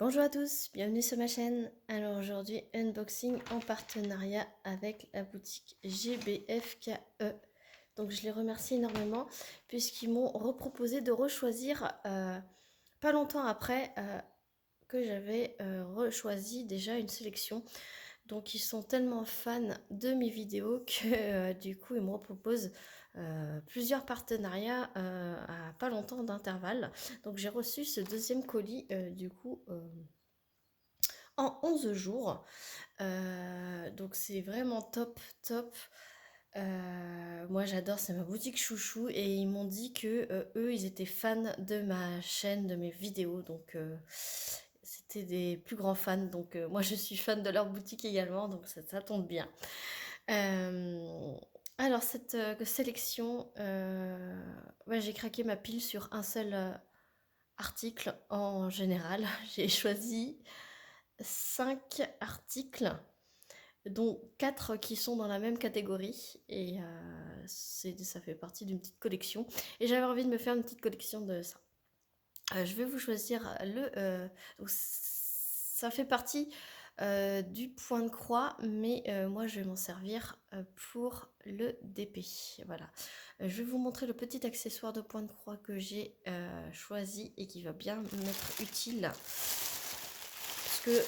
Bonjour à tous, bienvenue sur ma chaîne. Alors aujourd'hui, unboxing en partenariat avec la boutique GBFKE. Donc je les remercie énormément puisqu'ils m'ont reproposé de rechoisir pas longtemps après que j'avais rechoisi déjà une sélection. Donc ils sont tellement fans de mes vidéos que du coup ils me reproposent plusieurs partenariats à pas longtemps d'intervalle. Donc j'ai reçu ce deuxième colis en 11 jours. Donc c'est vraiment top, top. Moi j'adore, c'est ma boutique chouchou et ils m'ont dit que eux ils étaient fans de ma chaîne, de mes vidéos. Donc c'était des plus grands fans. Donc moi je suis fan de leur boutique également, donc ça tombe bien. Euh, alors cette sélection, ouais, j'ai craqué ma pile sur un seul article en général. J'ai choisi 5 articles, dont 4 qui sont dans la même catégorie. Et ça fait partie d'une petite collection. Et j'avais envie de me faire une petite collection de ça. Je vais vous choisir donc ça fait partie du point de croix, mais moi je vais m'en servir pour le DP. Voilà. Je vais vous montrer le petit accessoire de point de croix que j'ai choisi et qui va bien m'être utile.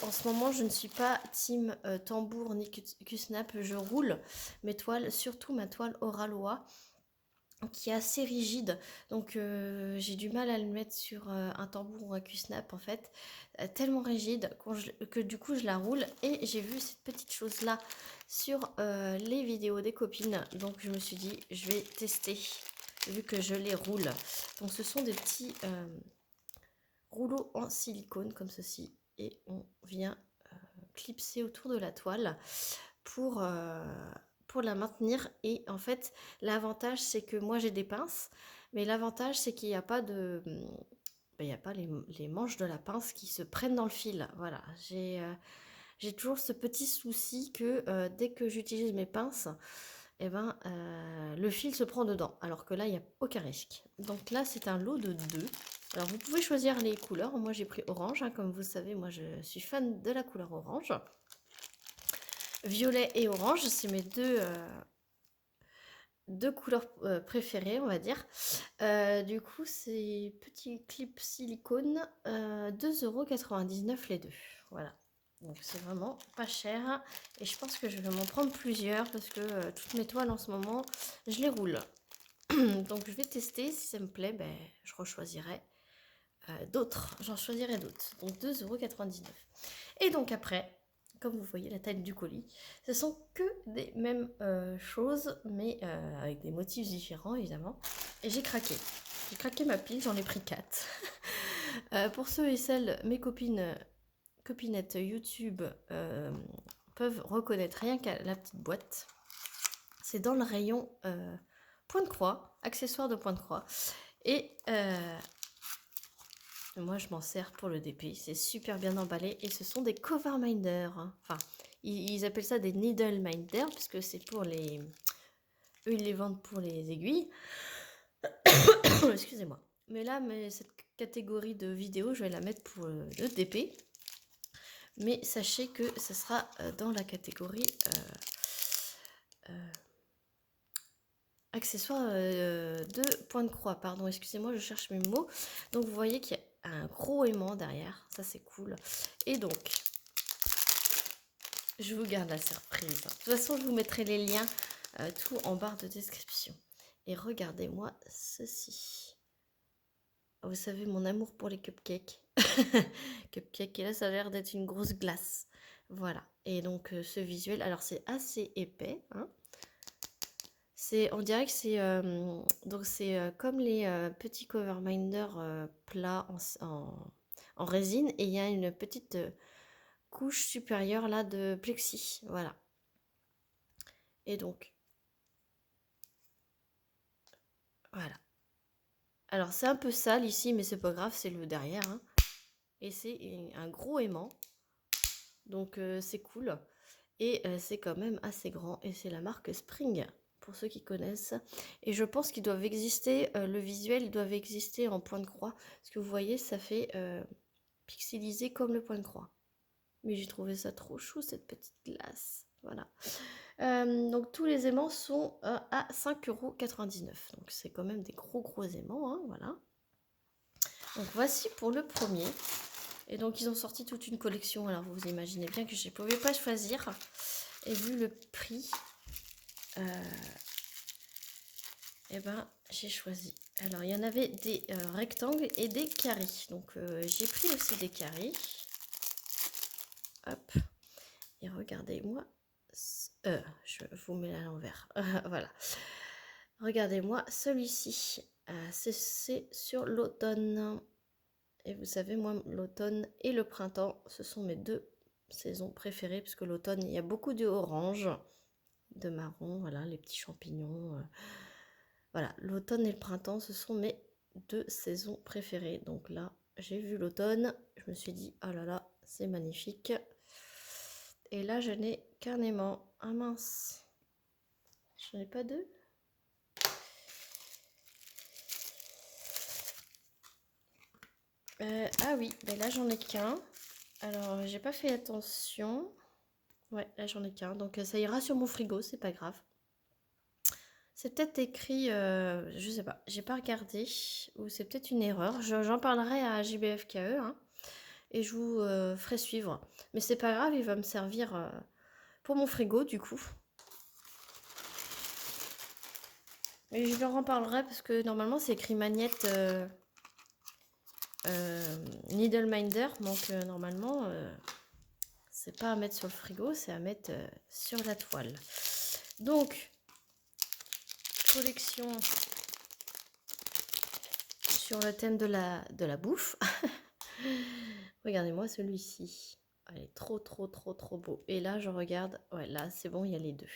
En ce moment je ne suis pas team tambour ni Q-snap, je roule mes toiles, surtout ma toile Oralois qui est assez rigide, donc j'ai du mal à le mettre sur un tambour ou un Q-snap en fait, tellement rigide que du coup je la roule. Et j'ai vu cette petite chose là sur les vidéos des copines, donc je me suis dit je vais tester vu que je les roule. Donc ce sont des petits rouleaux en silicone comme ceci et on vient clipser autour de la toile pour la maintenir. Et en fait l'avantage c'est que moi j'ai des pinces, mais l'avantage c'est qu'il n'y a pas de il n'y a pas les manches de la pince qui se prennent dans le fil. Voilà, j'ai toujours ce petit souci que dès que j'utilise mes pinces, et ben, le fil se prend dedans, alors que là il n'y a aucun risque. Donc là c'est un lot de 2. Alors vous pouvez choisir les couleurs, moi j'ai pris orange, hein, comme vous savez moi je suis fan de la couleur orange. Violet et orange, c'est mes deux couleurs préférées, on va dire. Du coup, ces petits clips silicone, 2,99 € les deux. Voilà. Donc c'est vraiment pas cher. Et je pense que je vais m'en prendre plusieurs parce que toutes mes toiles en ce moment, je les roule. Donc je vais tester. Si ça me plaît, ben, je rechoisirai d'autres. J'en choisirai d'autres. Donc 2,99 €. Et donc après, comme vous voyez la taille du colis, ce sont que des mêmes choses, mais avec des motifs différents évidemment. Et j'ai craqué. J'ai craqué ma pile, j'en ai pris 4. Pour ceux et celles, mes copinettes YouTube peuvent reconnaître rien qu'à la petite boîte. C'est dans le rayon point de croix, accessoires de point de croix. Et moi, je m'en sers pour le DP. C'est super bien emballé. Et ce sont des cover minders. Hein. Enfin, ils appellent ça des needle minders, puisque c'est pour les... Eux, ils les vendent pour les aiguilles. Excusez-moi. Mais là, cette catégorie de vidéos, je vais la mettre pour le DP. Mais sachez que ce sera dans la catégorie accessoires de point de croix. Pardon, excusez-moi, je cherche mes mots. Donc, vous voyez qu'il y a un gros aimant derrière. Ça, c'est cool. Et donc, je vous garde la surprise. De toute façon, je vous mettrai les liens tout en barre de description. Et regardez-moi ceci. Vous savez, mon amour pour les cupcakes. Cupcakes, et là, ça a l'air d'être une grosse glace. Voilà. Et donc, ce visuel, alors c'est assez épais. Hein. On dirait que c'est donc c'est comme les petits cover minders plats en résine. Et il y a une petite couche supérieure là de plexi. Voilà. Et donc, voilà. Alors, c'est un peu sale ici, mais c'est pas grave, c'est le derrière. Hein. Et c'est un gros aimant. Donc, c'est cool. Et c'est quand même assez grand. Et c'est la marque Spring, pour ceux qui connaissent. Et je pense qu'ils doivent exister, le visuel, ils doivent exister en point de croix. Parce que vous voyez, ça fait pixelisé comme le point de croix. Mais j'ai trouvé ça trop chou, cette petite glace. Voilà. Donc tous les aimants sont à 5,99 €. Donc c'est quand même des gros aimants, hein, voilà. Donc voici pour le premier. Et donc ils ont sorti toute une collection. Alors vous imaginez bien que je ne pouvais pas choisir. Et vu le prix, eh ben j'ai choisi. Alors il y en avait des rectangles et des carrés. Donc j'ai pris aussi des carrés. Hop. Et regardez-moi. Je vous mets à l'envers. Voilà. Regardez-moi celui-ci. C'est sur l'automne. Et vous savez, moi, l'automne et le printemps, ce sont mes deux saisons préférées. Parce que l'automne, il y a beaucoup de orange, de marron, voilà, les petits champignons. Voilà, l'automne et le printemps, ce sont mes deux saisons préférées. Donc là, j'ai vu l'automne. Je me suis dit, oh là là, c'est magnifique. Et là, je n'ai qu'un aimant. Ah mince. Je n'ai pas deux. Ah oui, ben là j'en ai qu'un. Alors j'ai pas fait attention. Ouais, là j'en ai qu'un. Donc ça ira sur mon frigo, c'est pas grave. C'est peut-être écrit, je sais pas, j'ai pas regardé. Ou c'est peut-être une erreur. J'en parlerai à JBFKE, hein, et je vous ferai suivre. Mais c'est pas grave, il va me servir pour mon frigo du coup. Et je leur en parlerai parce que normalement c'est écrit Magnette Needle Minder. Donc normalement c'est pas à mettre sur le frigo, c'est à mettre sur la toile. Donc collection sur le thème de la bouffe. Regardez-moi celui-ci. Il est trop beau. Et là je regarde, ouais là c'est bon, il y a les deux.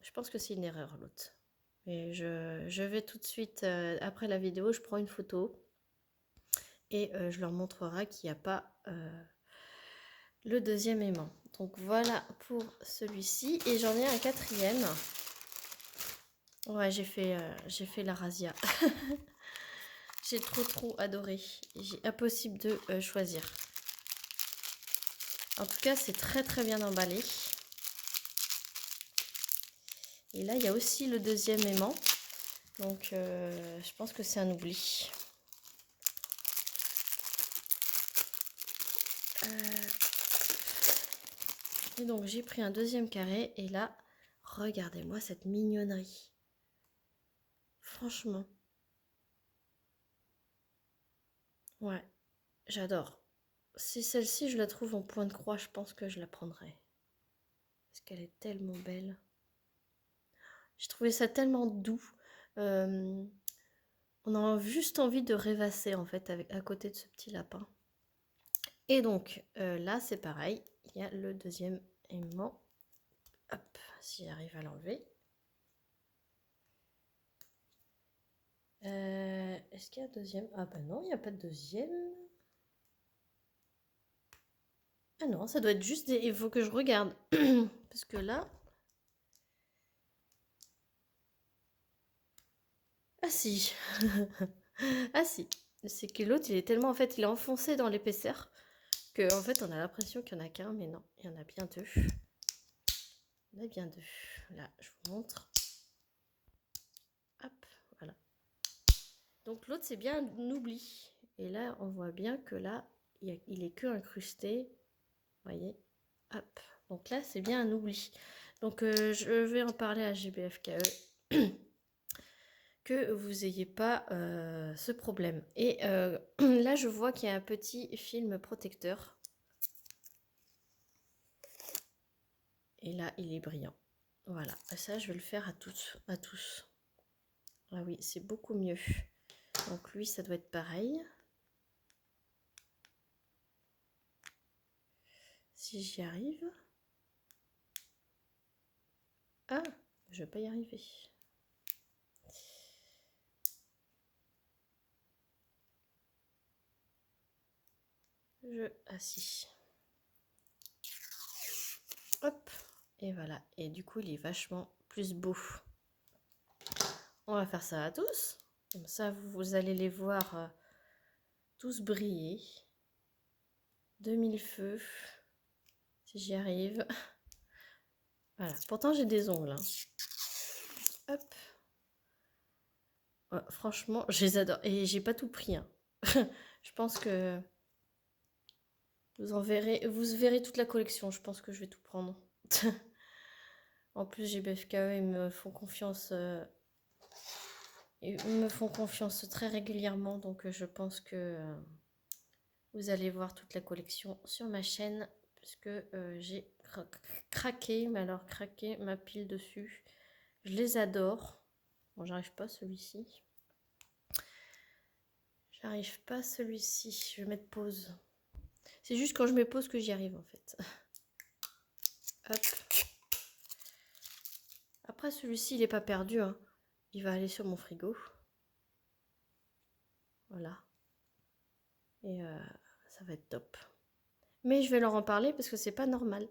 Je pense que c'est une erreur l'autre. Mais je vais tout de suite, après la vidéo, je prends une photo et je leur montrerai qu'il n'y a pas le deuxième aimant. Donc voilà pour celui-ci. Et j'en ai un quatrième. Ouais, j'ai fait la razzia. J'ai trop adoré. J'ai impossible de choisir. En tout cas, c'est très bien emballé. Et là, il y a aussi le deuxième aimant. Donc, je pense que c'est un oubli. Et donc, j'ai pris un deuxième carré. Et là, regardez-moi cette mignonnerie. Franchement. Ouais, j'adore. Si celle-ci, je la trouve en point de croix, je pense que je la prendrai. Parce qu'elle est tellement belle. J'ai trouvé ça tellement doux. On a juste envie de rêvasser en fait à côté de ce petit lapin. Et donc là, c'est pareil. Il y a le deuxième aimant. Hop, si j'arrive à l'enlever. Est-ce qu'il y a un deuxième? Ah bah non, il n'y a pas de deuxième. Ah non, ça doit être juste des... Il faut que je regarde. Parce que là... Ah si. Ah si. C'est que l'autre, il est tellement... En fait, il est enfoncé dans l'épaisseur que en fait, on a l'impression qu'il n'y en a qu'un. Mais non, il y en a bien deux. Il y en a bien deux. Là, je vous montre. Hop, voilà. Donc l'autre, c'est bien un oubli. Et là, on voit bien que là, il est que incrusté. Vous voyez? Hop. Donc là, c'est bien un oubli. Donc je vais en parler à GBFKE. Que vous n'ayez pas ce problème. Et là, je vois qu'il y a un petit film protecteur. Et là, il est brillant. Voilà. Ça, je vais le faire à tous. Ah oui, c'est beaucoup mieux. Donc lui, ça doit être pareil. Si j'y arrive. Ah, je vais pas y arriver. Ah si. Hop. Et voilà. Et du coup, il est vachement plus beau. On va faire ça à tous. Comme ça, vous allez les voir tous briller. 2000 feux, si j'y arrive. Voilà, pourtant j'ai des ongles. Hein. Hop. Ouais, franchement, je les adore. Et j'ai pas tout pris. Hein. Je pense que vous verrez toute la collection. Je pense que je vais tout prendre. En plus, GBFKE, ils me font confiance. Ils me font confiance très régulièrement. Donc, je pense que vous allez voir toute la collection sur ma chaîne. Puisque j'ai craqué. Mais alors, craqué ma pile dessus. Je les adore. Bon, j'arrive pas celui-ci. J'arrive pas celui-ci. Je vais mettre pause. C'est juste quand je mets pause que j'y arrive en fait. Hop. Après celui-ci il est pas perdu. Hein. Il va aller sur mon frigo. Voilà. Et ça va être top. Mais je vais leur en parler parce que c'est pas normal.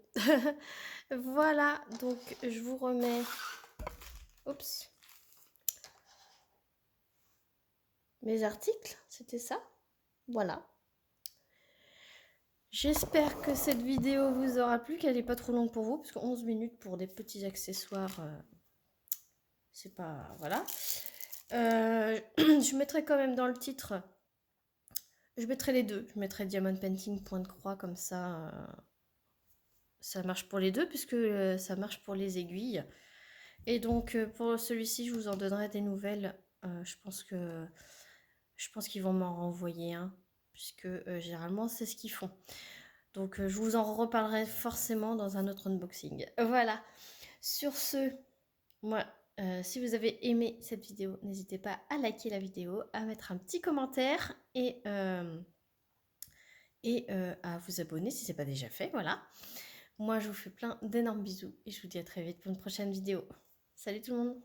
Voilà. Donc je vous remets. Oups. Mes articles. C'était ça. Voilà. J'espère que cette vidéo vous aura plu, qu'elle n'est pas trop longue pour vous, parce que 11 minutes pour des petits accessoires, c'est pas... Voilà. Je mettrai quand même dans le titre, je mettrai les deux. Je mettrai Diamond Painting, point de croix, comme ça, ça marche pour les deux, puisque ça marche pour les aiguilles. Et donc, pour celui-ci, je vous en donnerai des nouvelles. Je pense qu'ils vont m'en renvoyer un, puisque généralement, c'est ce qu'ils font. Donc, je vous en reparlerai forcément dans un autre unboxing. Voilà. Sur ce, moi, si vous avez aimé cette vidéo, n'hésitez pas à liker la vidéo, à mettre un petit commentaire et à vous abonner si ce n'est pas déjà fait. Voilà. Moi, je vous fais plein d'énormes bisous et je vous dis à très vite pour une prochaine vidéo. Salut tout le monde!